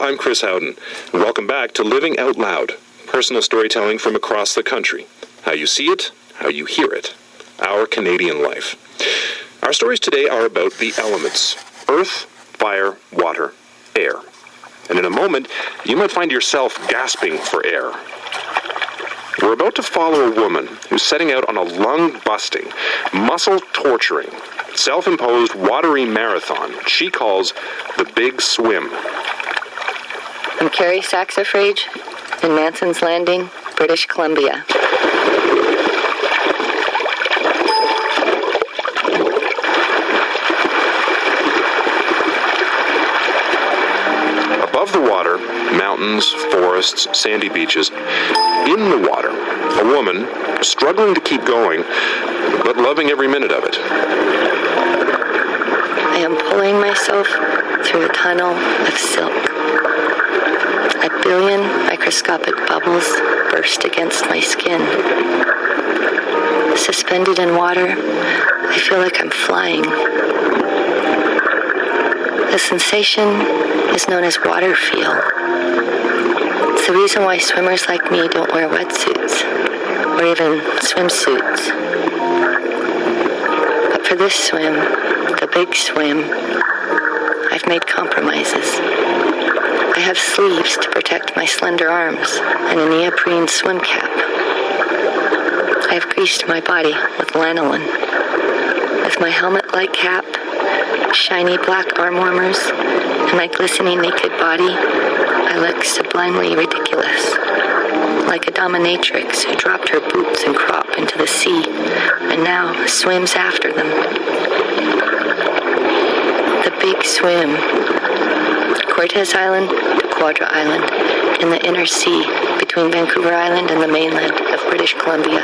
I'm Chris Howden, and welcome back to Living Out Loud, personal storytelling from across the country. How you see it, how you hear it. Our Canadian life. Our stories today are about the elements: earth, fire, water, air. And in a moment, you might find yourself gasping for air. We're about to follow a woman who's setting out on a lung-busting, muscle-torturing, self-imposed watery marathon she calls the Big Swim. I'm Carrie Saxifrage in Manson's Landing, British Columbia. Above the water, mountains, forests, sandy beaches. In the water, a woman struggling to keep going, but loving every minute of it. I am pulling myself through a tunnel of silk. A billion microscopic bubbles burst against my skin. Suspended in water, I feel like I'm flying. The sensation is known as water feel. It's the reason why swimmers like me don't wear wetsuits or even swimsuits. But for this swim, the big swim, I've made compromises. I have sleeves to protect my slender arms and a neoprene swim cap. I have greased my body with lanolin. With my helmet-like cap, shiny black arm warmers, and my glistening naked body, I look sublimely ridiculous, like a dominatrix who dropped her boots and crop into the sea and now swims after them. The Big Swim. Cortes Island to Quadra Island in the inner sea between Vancouver Island and the mainland of British Columbia.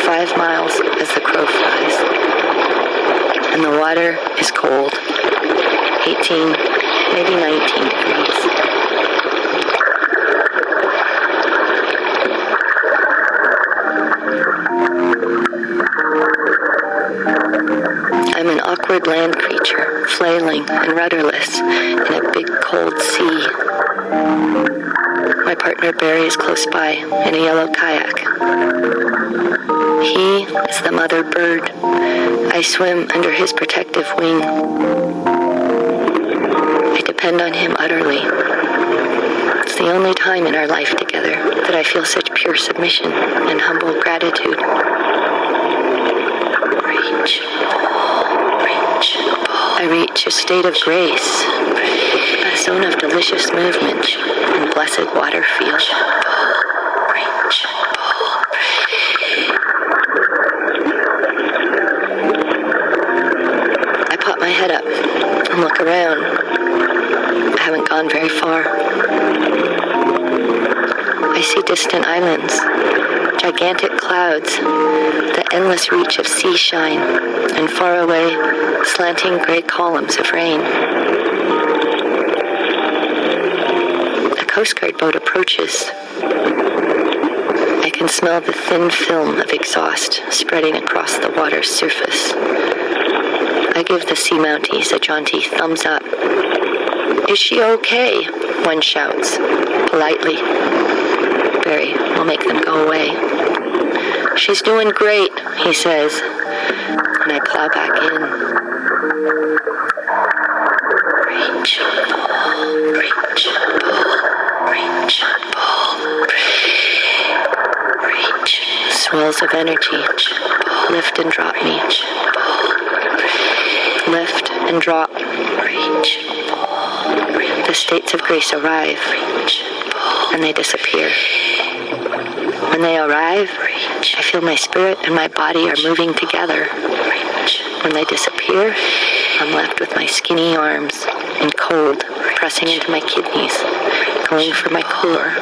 5 miles as the crow flies. And the water is cold. 18, maybe 19 degrees. I'm an awkward land creature, flailing and rudderless in a big cold sea. My partner Barry is close by in a yellow kayak. He is the mother bird. I swim under his protective wing. I depend on him utterly. It's the only time in our life together that I feel such pure submission and humble gratitude. Reach, I reach a state of grace, a zone of delicious movement and blessed water feel. I pop my head up and look around. I haven't gone very far. I see distant islands, gigantic clouds, the endless reach of sea shine, and far away, slanting gray columns of rain. A Coast Guard boat approaches. I can smell the thin film of exhaust spreading across the water's surface. I give the sea mounties a jaunty thumbs up. "Is she okay?" one shouts, politely. Barry will make them go away. "She's doing great," he says, and I plow back in. Reach, pull, reach, pull, reach, pull, reach. Swells of energy, lift and drop me. Lift and drop. Reach, pull, reach. The states of grace arrive, and they disappear. When they arrive, I feel my spirit and my body are moving together. When they disappear, I'm left with my skinny arms and cold pressing into my kidneys, going for my core.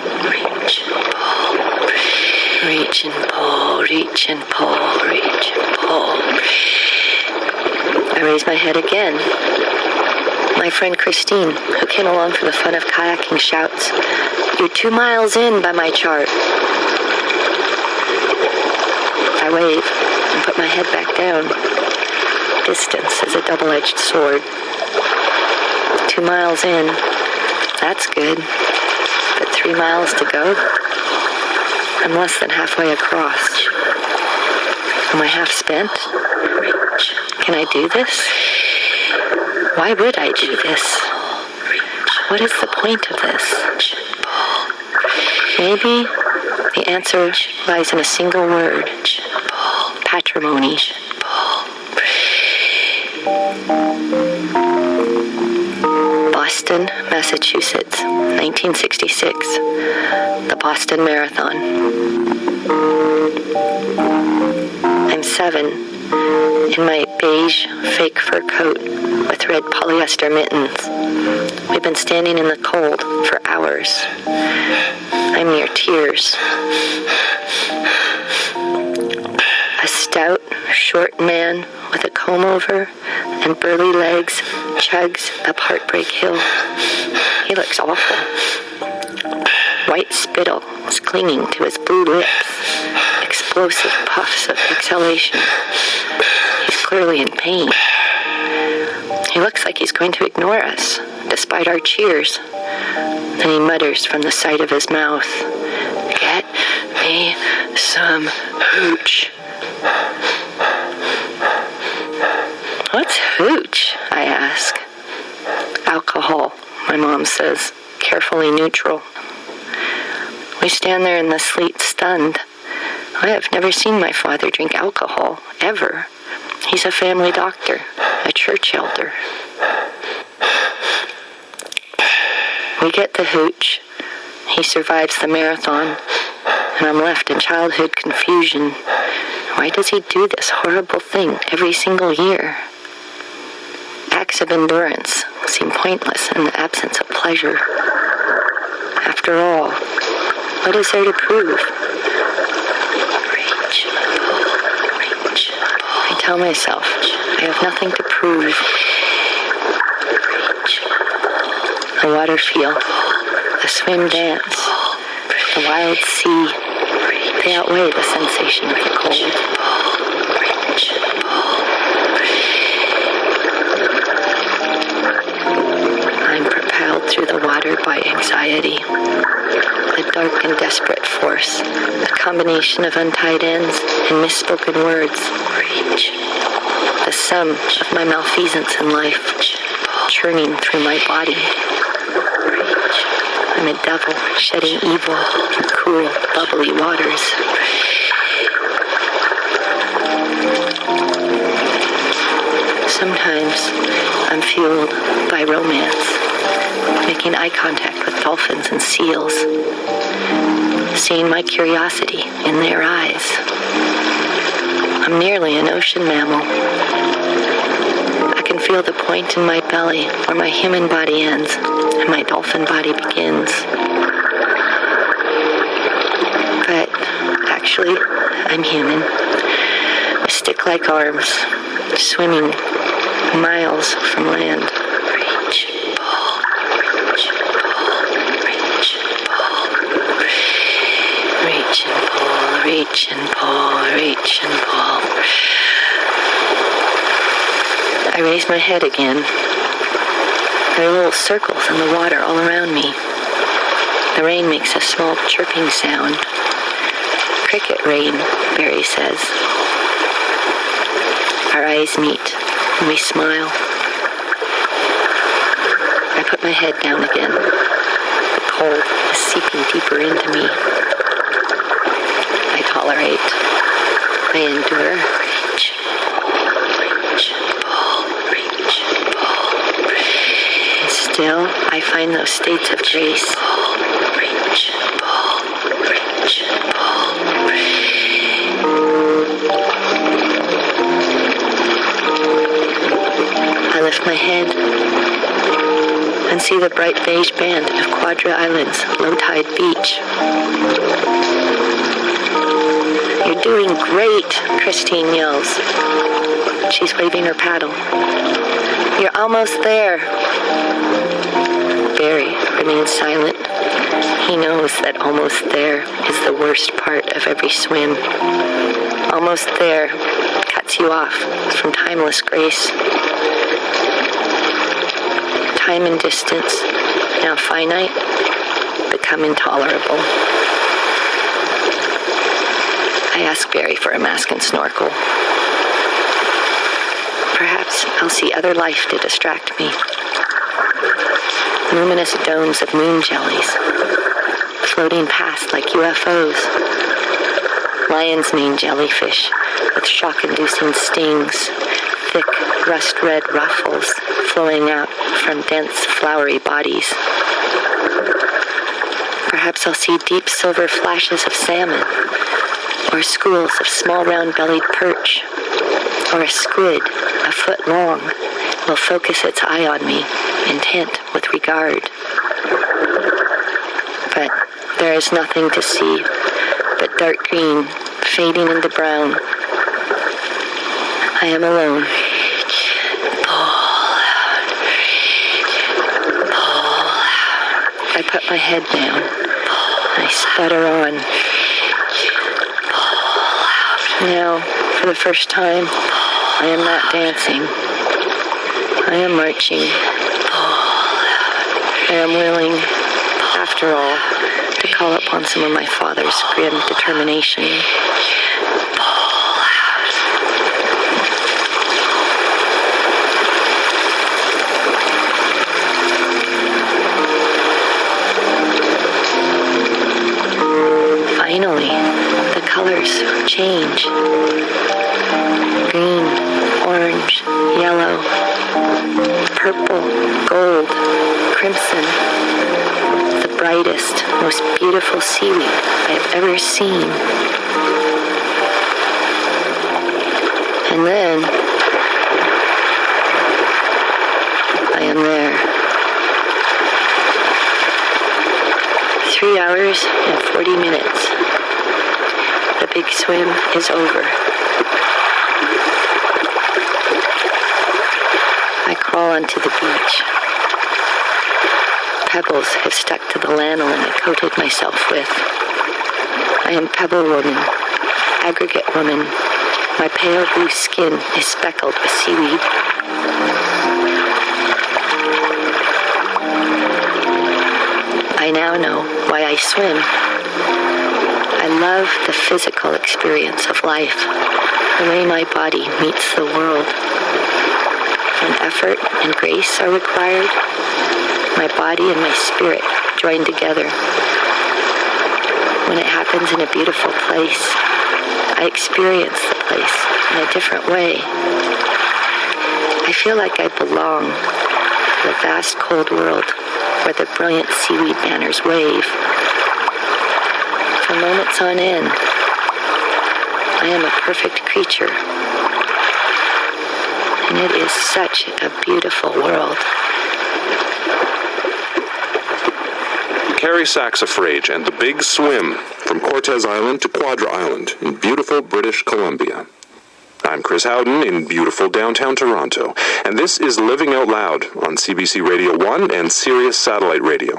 Reach and pull, reach and pull, reach and pull. I raise my head again. My friend Christine, who came along for the fun of kayaking, shouts, "You're 2 miles in by my chart." I wave and put my head back down. Distance is a double-edged sword. 2 miles in, That's good. But 3 miles to go? I'm less than halfway across. Am I half spent? Can I do this? Why would I do this? What is the point of this? Maybe the answer lies in a single word. Patrimony. Boston, Massachusetts, 1966. The Boston Marathon. I'm 7, in my beige fake fur coat with red polyester mittens. We've been standing in the cold for hours. I'm near tears. A stout, short man with a comb-over and burly legs chugs up Heartbreak Hill. He looks awful. White spittle is clinging to his blue lips. Explosive puffs of exhalation. He's clearly in pain. He looks like he's going to ignore us, despite our cheers. Then he mutters from the side of his mouth, "Get me some hooch." What's hooch? I ask. Alcohol, my mom says, carefully neutral. We stand there in the sleet, stunned. I have never seen my father drink alcohol, ever. He's a family doctor, a church elder. We get the hooch. He survives the marathon, and I'm left in childhood confusion. Why does he do this horrible thing every single year? Acts of endurance seem pointless in the absence of pleasure. After all, what is there to prove? I tell myself I have nothing to prove. The water feel, the swim dance, the wild sea, they outweigh the sensation of the cold. I'm propelled through the water by anxiety. A dark and desperate force, a combination of untied ends and misspoken words. The sum of my malfeasance in life, churning through my body. I'm a devil shedding evil in cool, bubbly waters. Sometimes I'm fueled by romance, making eye contact with dolphins and seals, seeing my curiosity in their eyes. I'm nearly an ocean mammal. I can feel the point in my belly where my human body ends and my dolphin body begins. But actually, I'm human, with stick-like arms, swimming miles from land. Reach, pull, reach, pull, reach, pull. Reach and pull, reach and pull, reach and pull. I raise my head again. There are little circles in the water all around me. The rain makes a small chirping sound. Cricket rain, Barry says. Our eyes meet, and we smile. I put my head down again. The cold is seeping deeper into me. I tolerate. I endure. Reach, pull, reach, pull. And still, I find those states of grace. Reach, pull, reach, pull. I lift my head and see the bright beige band of Quadra Island's low-tide beach. You're doing great, Christine yells. She's waving her paddle. You're almost there. Barry remains silent. He knows that almost there is the worst part of every swim. Almost there cuts you off from timeless grace. Time and distance now finite, become intolerable. I ask Barry for a mask and snorkel. Perhaps I'll see other life to distract me. Luminous domes of moon jellies, floating past like UFOs. Lion's mane jellyfish with shock-inducing stings, thick rust-red ruffles flowing out from dense, flowery bodies. Perhaps I'll see deep silver flashes of salmon, or schools of small round-bellied perch, or a squid a foot long will focus its eye on me, intent with regard. But there is nothing to see but dark green fading into brown. I am alone. I put my head down. I sputter on. Now, for the first time, I am not dancing. I am marching. I am willing, after all, to call upon some of my father's grim determination. Finally, the colors change. Green, orange, yellow, purple, gold, crimson. The brightest, most beautiful seaweed I have ever seen. And then I am there. 3 hours and 40 minutes. The big swim is over. I crawl onto the beach. Pebbles have stuck to the lanolin I coated myself with. I am pebble woman, aggregate woman. My pale blue skin is speckled with seaweed. I now know why I swim. I love the physical experience of life, the way my body meets the world. When effort and grace are required, my body and my spirit join together. When it happens in a beautiful place, I experience the place in a different way. I feel like I belong to the vast cold world where the brilliant seaweed banners wave. For moments on end, I am a perfect creature. And it is such a beautiful world. Carrie Saxifrage and the Big Swim, from Cortes Island to Quadra Island in beautiful British Columbia. I'm Chris Howden in beautiful downtown Toronto, and this is Living Out Loud on CBC Radio 1 and Sirius Satellite Radio.